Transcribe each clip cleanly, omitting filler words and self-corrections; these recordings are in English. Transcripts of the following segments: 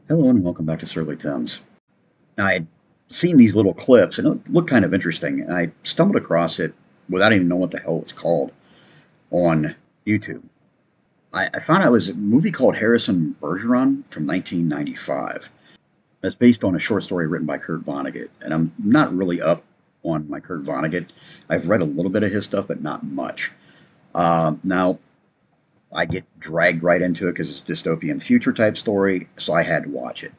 Hello and welcome back to Surly Thames. Now, I'd seen these little clips and it looked kind of interesting, and I stumbled across it without even knowing what the hell it's called on YouTube. I found out it was a movie called Harrison Bergeron from 1995. It's based on a short story written by Kurt Vonnegut, and I'm not really up on my Kurt Vonnegut. I've read a little bit of his stuff, but not much. Now, I get dragged right into it because it's a dystopian future type story, so I had to watch it.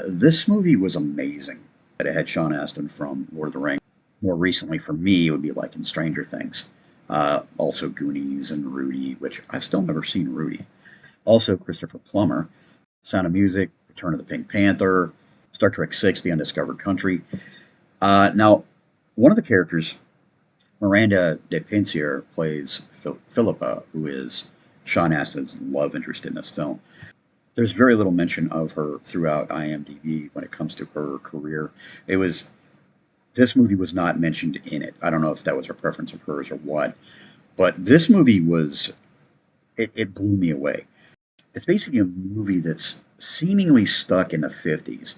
This movie was amazing. It had Sean Astin from Lord of the Rings. More recently, for me, it would be like in Stranger Things. Also Goonies and Rudy, which I've still never seen Rudy. Also Christopher Plummer, Sound of Music, Return of the Pink Panther, Star Trek VI, The Undiscovered Country. Now, one of the characters, Miranda de Pensier, plays Philippa, who is Sean Astin's love interest in this film. There's very little mention of her throughout IMDb when it comes to her career. It was This movie was not mentioned in it. I don't know if that was a preference of hers or what, but this movie it blew me away. It's basically a movie that's seemingly stuck in the 50s,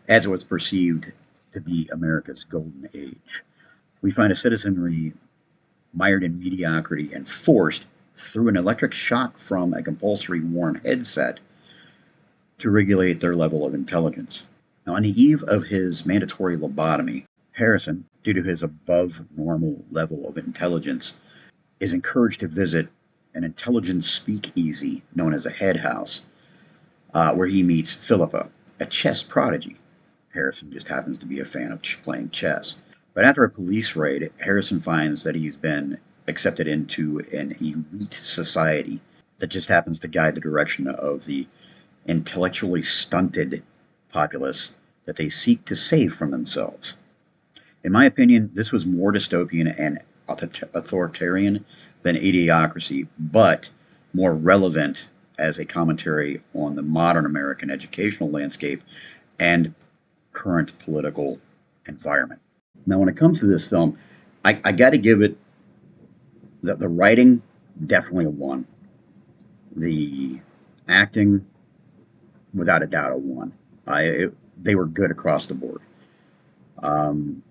as it was perceived to be America's golden age. We find a citizenry mired in mediocrity and forced through an electric shock from a compulsory worn headset to regulate their level of intelligence. Now, on the eve of his mandatory lobotomy, Harrison, due to his above normal level of intelligence, is encouraged to visit an intelligence speakeasy known as a head house, where he meets Philippa, a chess prodigy. Harrison just happens to be a fan of playing chess. But after a police raid, Harrison finds that he's been accepted into an elite society that just happens to guide the direction of the intellectually stunted populace that they seek to save from themselves. In my opinion, this was more dystopian and authoritarian than Idiocracy, but more relevant as a commentary on the modern American educational landscape and current political environment. Now, when it comes to this film, I got to give it the writing, definitely a one. The acting, without a doubt, a one. They were good across the board. Um,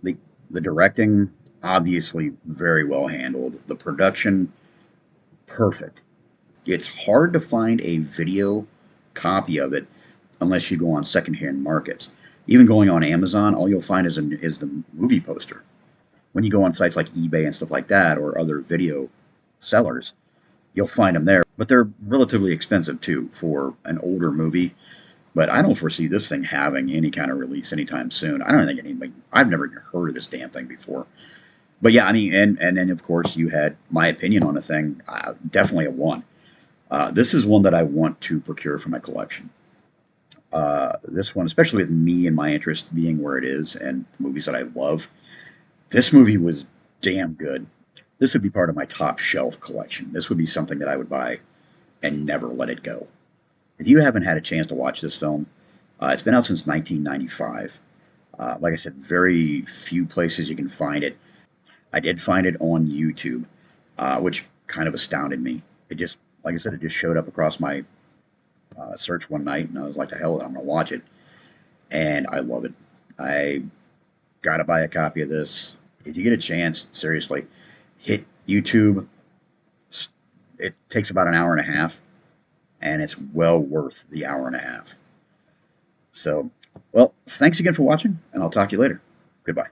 the the directing, obviously very well handled. The production, perfect. It's hard to find a video copy of it unless you go on secondhand markets. Even going on Amazon, all you'll find is the movie poster. When you go on sites like eBay and stuff like that, or other video sellers, you'll find them there. But they're relatively expensive too for an older movie. But I don't foresee this thing having any kind of release anytime soon. I don't think anybody. I've never even heard of this damn thing before. But yeah, I mean, and then of course you had my opinion on the thing. Definitely a one. This is one that I want to procure for my collection. This one, especially with me and my interest being where it is, and movies that I love, this movie was damn good. This would be part of my top shelf collection. This would be something that I would buy and never let it go. If you haven't had a chance to watch this film, it's been out since 1995. Like I said, very few places you can find it. I did find it on YouTube, which kind of astounded me. It just, like I said, it just showed up across my search one night, and I was like, "The hell, I'm going to watch it," and I love it. I gotta buy a copy of this. If you get a chance, seriously, hit YouTube. It takes about an hour and a half, and it's well worth the hour and a half. So, well, thanks again for watching, and I'll talk to you later. Goodbye.